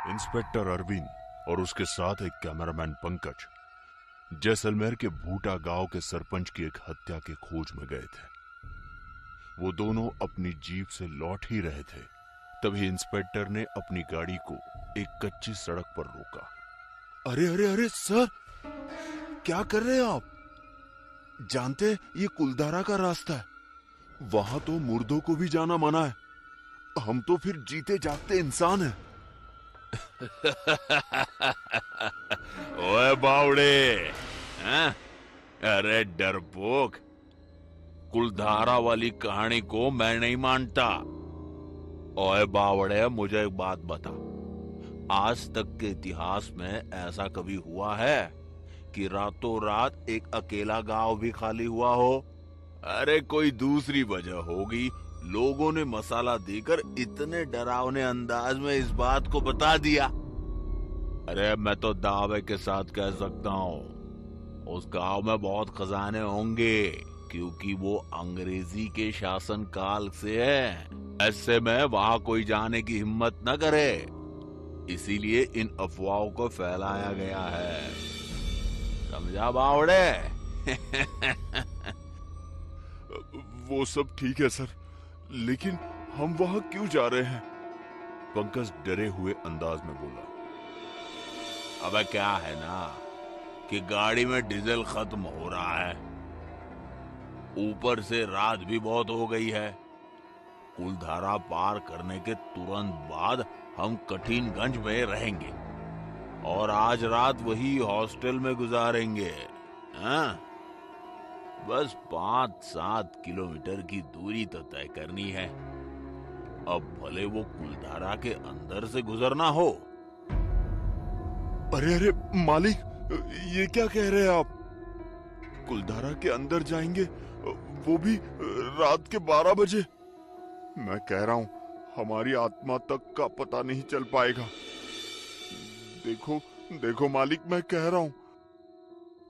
Inspector Arvind और उसके साथ एक कैमरामैन पंकज जैसलमेर के भूटा गांव के सरपंच की एक हत्या के खोज में गए थे। वो दोनों अपनी जीप से लौट ही रहे थे, तभी इंस्पेक्टर ने अपनी गाड़ी को एक कच्ची सड़क पर रोका। अरे अरे अरे सर, क्या कर रहे हैं आप? जानते हैं ये कुलधारा का रास्ता है, वहां तो मुर्दों को भी जाना मना है। हम तो फिर जीते जागते इंसान हैं। ओए बावड़े, हैं? अरे डरपोक, कुलधारा वाली कहानी को मैं नहीं मानता। ओए बावड़े, मुझे एक बात बता, आज तक के इतिहास में ऐसा कभी हुआ है कि रातों रात एक अकेला गांव भी खाली हुआ हो? अरे कोई दूसरी वजह होगी, लोगों ने मसाला देकर इतने डरावने अंदाज में इस बात को बता दिया। अरे मैं तो दावे के साथ कह सकता हूँ उस गांव में बहुत खजाने होंगे, क्योंकि वो अंग्रेजी के शासन काल से है। ऐसे में वहां कोई जाने की हिम्मत न करे, इसीलिए इन अफवाहों को फैलाया गया है। समझा बावड़े? वो सब ठीक है सर, लेकिन हम वहां क्यों जा रहे हैं? पंकज डरे हुए अंदाज में बोला। अबे क्या है ना कि गाड़ी में डीजल खत्म हो रहा है, ऊपर से रात भी बहुत हो गई है। कुलधारा पार करने के तुरंत बाद हम कठिनगंज में रहेंगे और आज रात वही हॉस्टल में गुजारेंगे। हाँ? बस 5-7 किलोमीटर की दूरी तो तय करनी है। अब भले वो कुलधारा के अंदर से गुजरना हो। अरे अरे मालिक, ये क्या कह रहे हैं आप? कुलधारा के अंदर जाएंगे, वो भी रात के 12 बजे? मैं कह रहा हूं हमारी आत्मा तक का पता नहीं चल पाएगा। देखो देखो मालिक, मैं कह रहा हूं।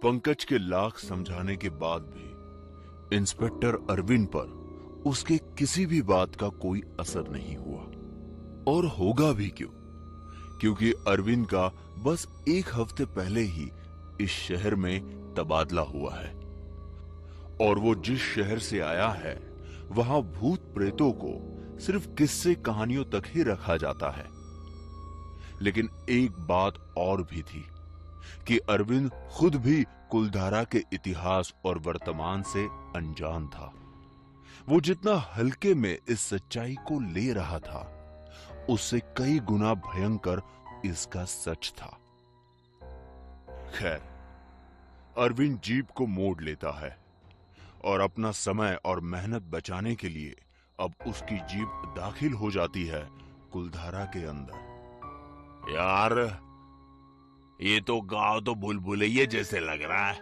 पंकज के लाख समझाने के बाद भी इंस्पेक्टर अरविंद पर उसके किसी भी बात का कोई असर नहीं हुआ, और होगा भी क्यों, क्योंकि अरविंद का बस एक हफ्ते पहले ही इस शहर में तबादला हुआ है, और वो जिस शहर से आया है वहां भूत प्रेतों को सिर्फ किस्से कहानियों तक ही रखा जाता है। लेकिन एक बात और भी थी कि अरविंद खुद भी कुलधारा के इतिहास और वर्तमान से अनजान था। वो जितना हल्के में इस सच्चाई को ले रहा था, उससे कई गुना भयंकर इसका सच था। खैर, अरविंद जीप को मोड़ लेता है और अपना समय और मेहनत बचाने के लिए अब उसकी जीप दाखिल हो जाती है कुलधारा के अंदर। यार, ये तो गांव तो भूल-भुलैया जैसे लग रहा है।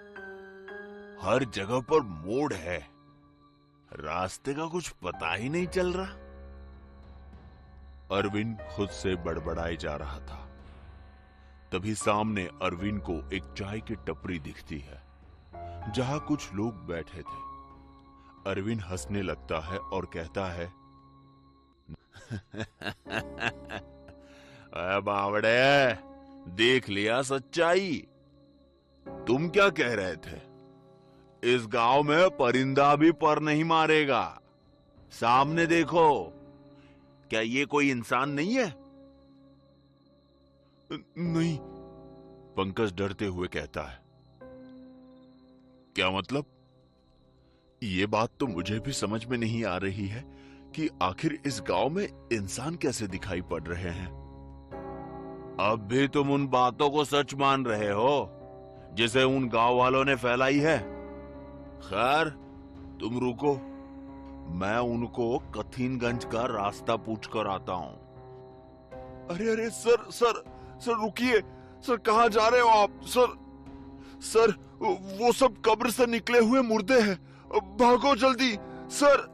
हर जगह पर मोड़ है, रास्ते का कुछ पता ही नहीं चल रहा। अरविंद खुद से बड़बड़ाए जा रहा था। तभी सामने अरविंद को एक चाय की टपरी दिखती है, जहां कुछ लोग बैठे थे। अरविंद हंसने लगता है और कहता है, अरे बावड़े, देख लिया सच्चाई। तुम क्या कह रहे थे? इस गांव में परिंदा भी पर नहीं मारेगा। सामने देखो, क्या ये कोई इंसान नहीं है? नहीं, पंकज डरते हुए कहता है। क्या मतलब? ये बात तो मुझे भी समझ में नहीं आ रही है कि आखिर इस गांव में इंसान कैसे दिखाई पड़ रहे हैं। अब भी तुम उन बातों को सच मान रहे हो जिसे उन गांव वालों ने फैलाई है। खैर, तुम रुको, मैं उनको कठिनगंज का रास्ता पूछ कर आता हूं। अरे अरे सर सर सर रुकिए सर, कहां जा रहे हो आप? सर सर, वो सब कब्र से निकले हुए मुर्दे हैं, भागो जल्दी सर।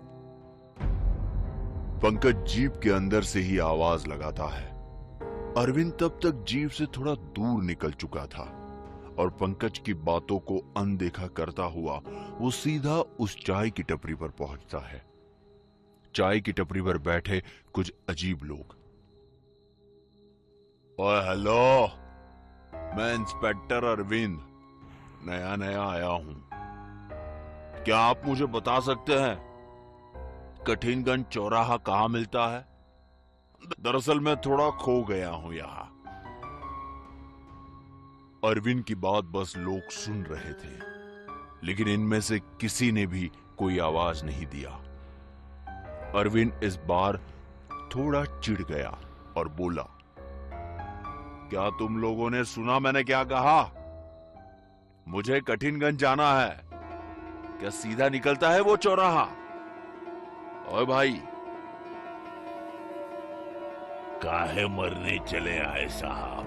पंकज जीप के अंदर से ही आवाज लगाता है। अरविंद तब तक जीप से थोड़ा दूर निकल चुका था और पंकज की बातों को अनदेखा करता हुआ वो सीधा उस चाय की टपरी पर पहुंचता है। चाय की टपरी पर बैठे कुछ अजीब लोग, ओए हेलो, मैं इंस्पेक्टर अरविंद नया नया आया हूं। क्या आप मुझे बता सकते हैं कठिनगंज चौराहा कहाँ मिलता है? दरअसल मैं थोड़ा खो गया हूं यहाँ। अरविंद की बात बस लोग सुन रहे थे, लेकिन इनमें से किसी ने भी कोई आवाज नहीं दिया। अरविंद इस बार थोड़ा चिढ़ गया और बोला, क्या तुम लोगों ने सुना मैंने क्या कहा? मुझे कठिनगंज जाना है। क्या सीधा निकलता है वो चौराहा? ओए भाई, काहे मरने चले आए साहब?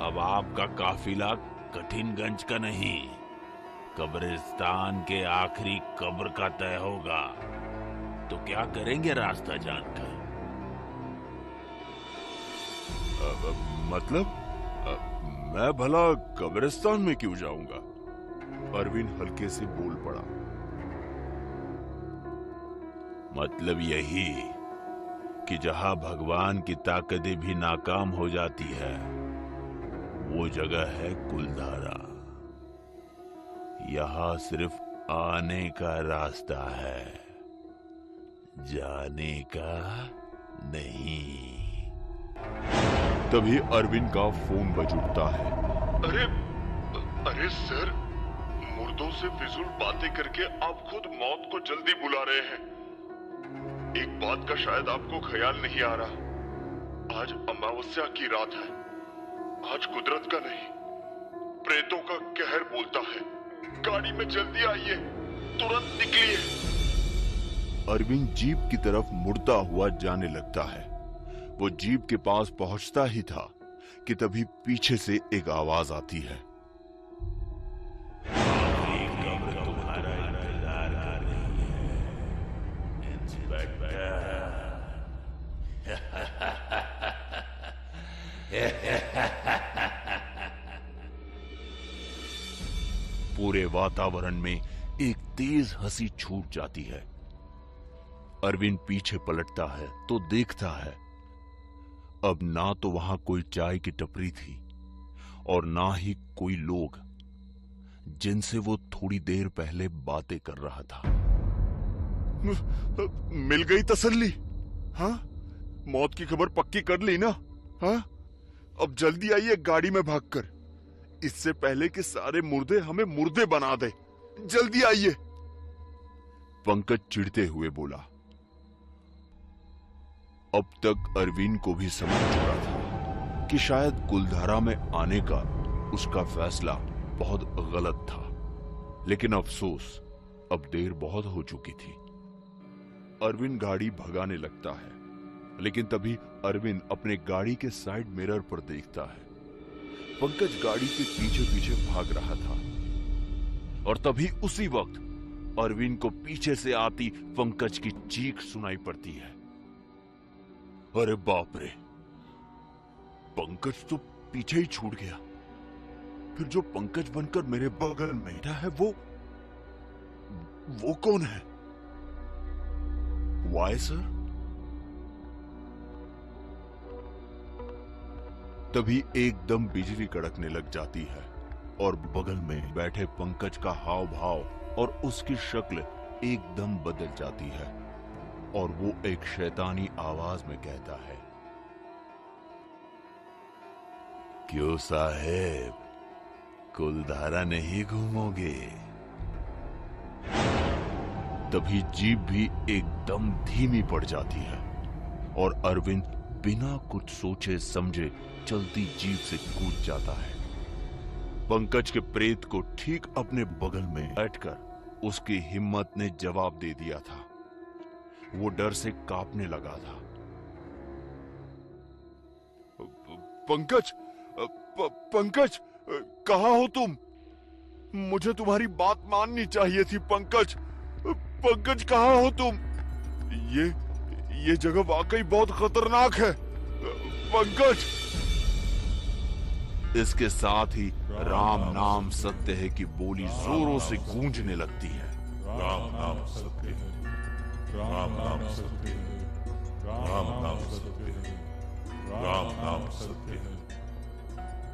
अब आपका काफिला कठिनगंज का नहीं, कब्रिस्तान के आखिरी कब्र का तय होगा। तो क्या करेंगे रास्ता जानकर? मतलब मैं भला कब्रिस्तान में क्यों जाऊंगा? अरविंद हल्के से बोल पड़ा। मतलब यही कि जहां भगवान की ताकतें भी नाकाम हो जाती है, वो जगह है कुलधारा। यहां सिर्फ आने का रास्ता है, जाने का नहीं। तभी अरविंद का फोन बज उठता है। अरे अरे सर, मुर्दों से फिजूल बातें करके आप खुद मौत को जल्दी बुला रहे हैं। एक बात का शायद आपको ख्याल नहीं आ रहा, आज अमावस्या की रात है। आज कुदरत का नहीं, प्रेतों का कहर बोलता है। गाड़ी में जल्दी आइए, तुरंत निकलिए। अरविंद जीप की तरफ मुड़ता हुआ जाने लगता है। वो जीप के पास पहुंचता ही था कि तभी पीछे से एक आवाज आती है। तुम्हारा इंतजार कर रही है इंस्पेक्टर। पूरे वातावरण में एक तेज हंसी छूट जाती है। अरविंद पीछे पलटता है तो देखता है अब ना तो वहां कोई चाय की टपरी थी और ना ही कोई लोग जिनसे वो थोड़ी देर पहले बातें कर रहा था। मिल गई तसल्ली? हाँ, मौत की खबर पक्की कर ली ना? हाँ, अब जल्दी आइए गाड़ी में भागकर, इससे पहले कि सारे मुर्दे हमें मुर्दे बना दे। जल्दी आइए। पंकज चिढ़ते हुए बोला। अब तक अरविंद को भी समझ चुका था कि शायद कुलधारा में आने का उसका फैसला बहुत गलत था, लेकिन अफसोस अब देर बहुत हो चुकी थी। अरविंद गाड़ी भगाने लगता है, लेकिन तभी अरविंद अपने गाड़ी के साइड मिरर पर देखता है पंकज गाड़ी के पीछे पीछे भाग रहा था। और तभी उसी वक्त अरविंद को पीछे से आती पंकज की चीख सुनाई पड़ती है। अरे बाप रे, पंकज तो पीछे ही छूट गया। फिर जो पंकज बनकर मेरे बगल में बैठा है वो कौन है? Why sir? तभी एकदम बिजली कड़कने लग जाती है और बगल में बैठे पंकज का हाव भाव और उसकी शक्ल एकदम बदल जाती है और वो एक शैतानी आवाज में कहता है, क्यों साहेब, कुलधारा नहीं घूमोगे? तभी जीप भी एकदम धीमी पड़ जाती है और अरविंद बिना कुछ सोचे समझे चलती जीप से कूद जाता है। पंकज के प्रेत को ठीक अपने बगल में बैठकर उसकी हिम्मत ने जवाब दे दिया था। वो डर से कांपने लगा था। पंकज, पंकज, कहाँ हो तुम? मुझे तुम्हारी बात माननी चाहिए थी। पंकज, पंकज, कहाँ हो तुम? ये जगह वाकई बहुत खतरनाक है। पंकज। इसके साथ ही राम नाम सत्य है की बोली जोरों से गूंजने लगती है। राम नाम सत्य है, राम नाम सत्य है, राम नाम सत्य है, राम नाम सत्य है।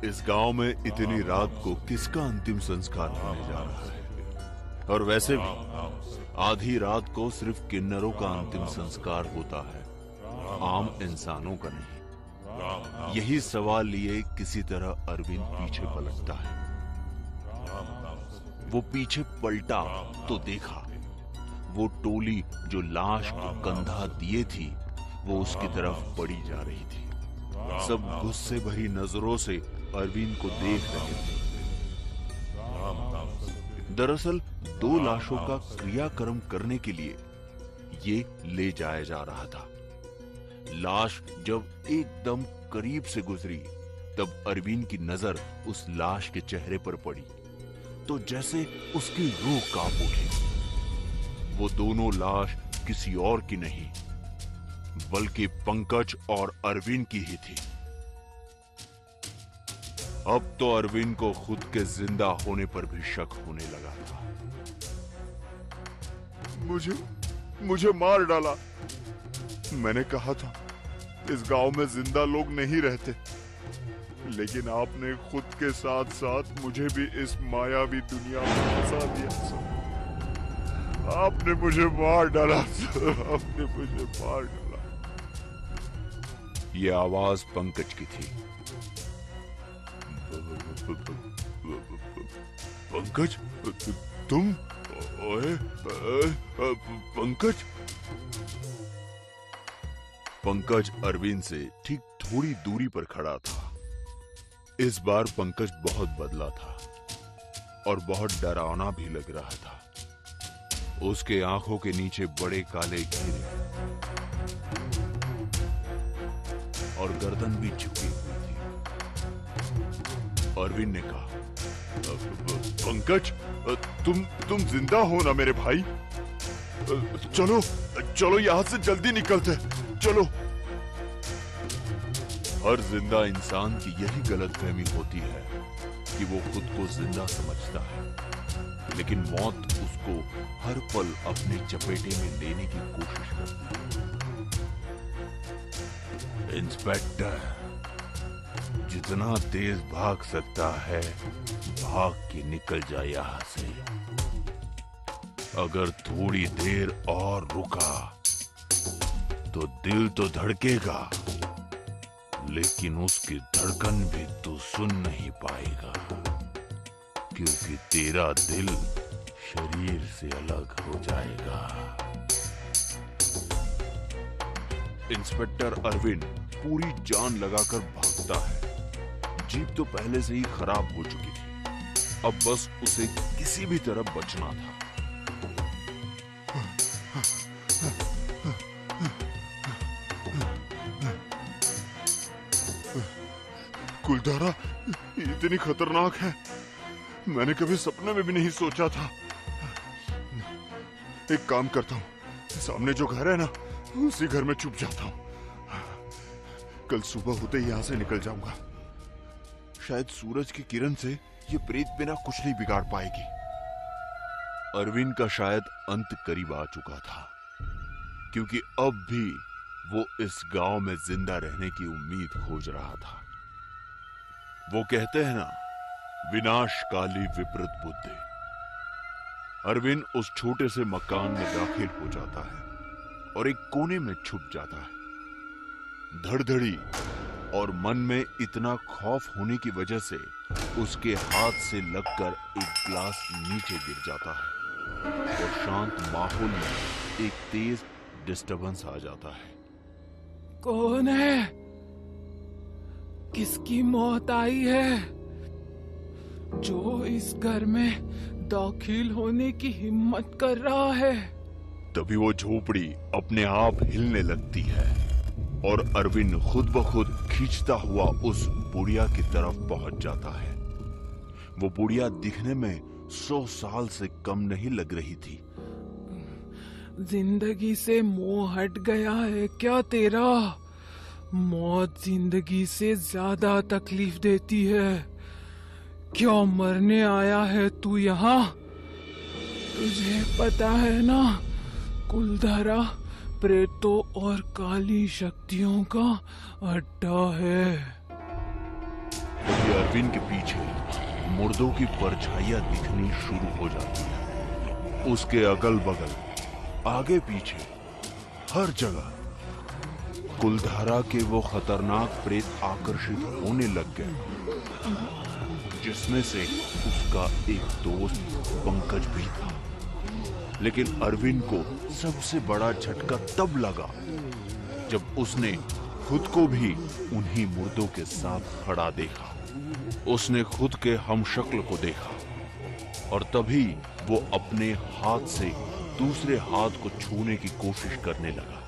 इस गांव में इतनी रात को किसका अंतिम संस्कार होने जा रहा है? और वैसे भी आधी रात को सिर्फ किन्नरों का अंतिम संस्कार होता है, आम इंसानों का नहीं। यही सवाल लिए किसी तरह अरविंद पीछे पलटता है। वो पीछे पलटा तो देखा वो टोली जो लाश को कंधा दिए थी वो उसकी तरफ पड़ी जा रही थी। सब गुस्से भरी नजरों से अरविंद को देख रहे थे। दरअसल 2 लाशों का क्रियाक्रम करने के लिए ये ले जाया जा रहा था। लाश जब एकदम करीब से गुजरी तब अरविंद की नजर उस लाश के चेहरे पर पड़ी तो जैसे उसकी रूह कांप उठी। वो दोनों लाश किसी और की नहीं बल्कि पंकज और अरविंद की ही थी। अब तो अरविंद को खुद के जिंदा होने पर भी शक होने लगा था। मुझे मार डाला। मैंने कहा था इस गांव में जिंदा लोग नहीं रहते, लेकिन आपने खुद के साथ साथ मुझे भी इस मायावी दुनिया में फंसा दिया। आपने मुझे मार डाला। आपने मुझे मार डाला। ये आवाज पंकज की थी। पंकज, तुम? ओए, पंकज? पंकज अरविंद से ठीक थोड़ी दूरी पर खड़ा था। इस बार पंकज बहुत बदला था और बहुत डरावना भी लग रहा था। उसके आंखों के नीचे बड़े काले घेरे और गर्दन भी झुकी हुई थी। अरविंद ने कहा, पंकज, तुम जिंदा हो ना मेरे भाई? चलो चलो यहां से जल्दी निकलते। चलो। हर जिंदा इंसान की यही गलतफहमी होती है कि वो खुद को जिंदा समझता है, लेकिन मौत उसको हर पल अपने चपेटे में लेने की कोशिश करती है। इंस्पेक्टर, जितना तेज भाग सकता है भाग के निकल जाए यहां से। अगर थोड़ी देर और रुका तो दिल तो धड़केगा, लेकिन उसकी धड़कन भी तू सुन नहीं पाएगा, क्योंकि तेरा दिल शरीर से अलग हो जाएगा। इंस्पेक्टर अरविंद पूरी जान लगाकर भागता है। जीप तो पहले से ही खराब हो चुकी थी, अब बस उसे किसी भी तरह बचना था। कुलधारा इतनी खतरनाक है, मैंने कभी सपने में भी नहीं सोचा था। एक काम करता हूँ, सामने जो घर है ना उसी घर में छुप जाता हूँ। कल सुबह होते ही यहां से निकल जाऊंगा। शायद सूरज की किरण से ये प्रेत बिना कुछ नहीं बिगाड़ पाएगी। अरविंद का शायद अंत करीब आ चुका था, क्योंकि अब भी वो इस गांव में जिंदा रहने की उम्मीद खोज रहा था। वो कहते हैं ना, विनाशकाली विपरीत बुद्धि। अरविंद उस छोटे से मकान में दाखिल हो जाता है और एक कोने में छुप जाता है। धड़धड़ी और मन में इतना खौफ होने की वजह से उसके हाथ से लगकर एक ग्लास नीचे गिर जाता है और शांत माहौल में एक तेज डिस्टरबेंस आ जाता है। कौन है? किसकी मौत आई है जो इस घर में दाखिल होने की हिम्मत कर रहा है? तभी वो झोपड़ी अपने आप हिलने लगती है और अरविंद खुद ब खुद खींचता हुआ उस बुढ़िया की तरफ पहुंच जाता है। वो बुढ़िया दिखने में 100 साल से कम नहीं लग रही थी। जिंदगी से मोह हट गया है क्या तेरा? मौत जिंदगी से ज्यादा तकलीफ देती है। क्यों मरने आया है तू यहाँ? तुझे पता है ना, कुलधारा प्रेतों और काली शक्तियों का अड्डा है। तभी अरविंद के पीछे मुर्दों की परछाइयां दिखनी शुरू हो जाती है। उसके अगल बगल, आगे पीछे, हर जगह कुलधारा के वो खतरनाक प्रेत आकर्षित होने लग गए, जिसमें से उसका एक दोस्त पंकज भी था। लेकिन अरविंद को सबसे बड़ा झटका तब लगा जब उसने खुद को भी उन्हीं मुर्दों के साथ खड़ा देखा। उसने खुद के हमशक्ल को देखा और तभी वो अपने हाथ से दूसरे हाथ को छूने की कोशिश करने लगा,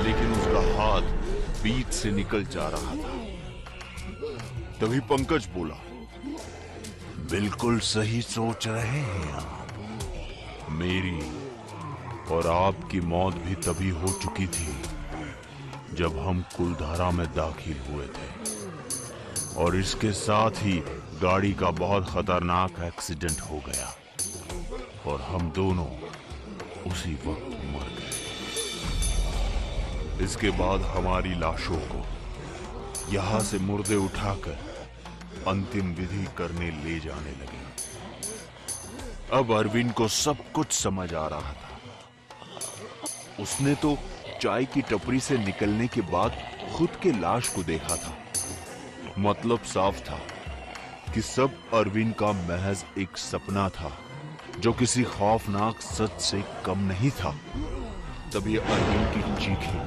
लेकिन उसका हाथ बीच से निकल जा रहा था। तभी पंकज बोला, बिल्कुल सही सोच रहे हैं आप। मेरी और आपकी मौत भी तभी हो चुकी थी जब हम कुलधारा में दाखिल हुए थे, और इसके साथ ही गाड़ी का बहुत खतरनाक एक्सीडेंट हो गया और हम दोनों उसी वक्त मर गए। इसके बाद हमारी लाशों को यहां से मुर्दे उठाकर अंतिम विधि करने ले जाने लगे। अब अरविंद को सब कुछ समझ आ रहा था। उसने तो चाय की टपरी से निकलने के बाद खुद के लाश को देखा था। मतलब साफ था कि सब अरविंद का महज एक सपना था जो किसी खौफनाक सच से कम नहीं था। तभी अरविंद की चीखें,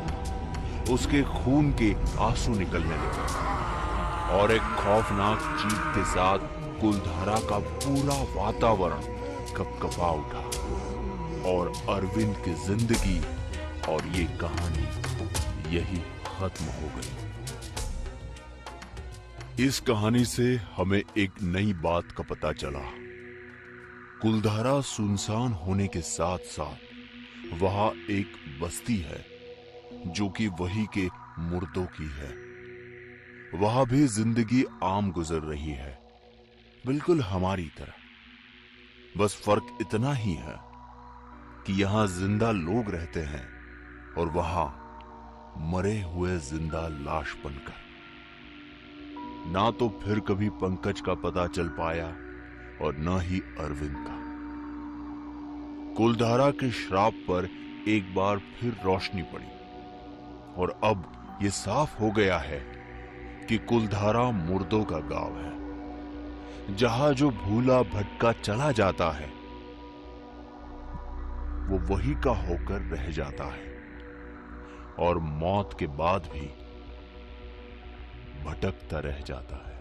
उसके खून के आंसू निकलने लगे और एक खौफनाक चीख के साथ कुलधारा का पूरा वातावरण कपकपा उठा और अरविंद की जिंदगी और ये कहानी यही खत्म हो गई। इस कहानी से हमें एक नई बात का पता चला। कुलधारा सुनसान होने के साथ साथ वहां एक बस्ती है जो कि वही के मुर्दों की है। वहां भी जिंदगी आम गुजर रही है, बिल्कुल हमारी तरह। बस फर्क इतना ही है कि यहां जिंदा लोग रहते हैं और वहां मरे हुए जिंदा लाश बनकर। ना तो फिर कभी पंकज का पता चल पाया और न ही अरविंद का। कुलधारा के श्राप पर एक बार फिर रोशनी पड़ी और अब यह साफ हो गया है कि कुलधारा मुर्दों का गांव है, जहां जो भूला भटका चला जाता है वो वही का होकर रह जाता है और मौत के बाद भी भटकता रह जाता है।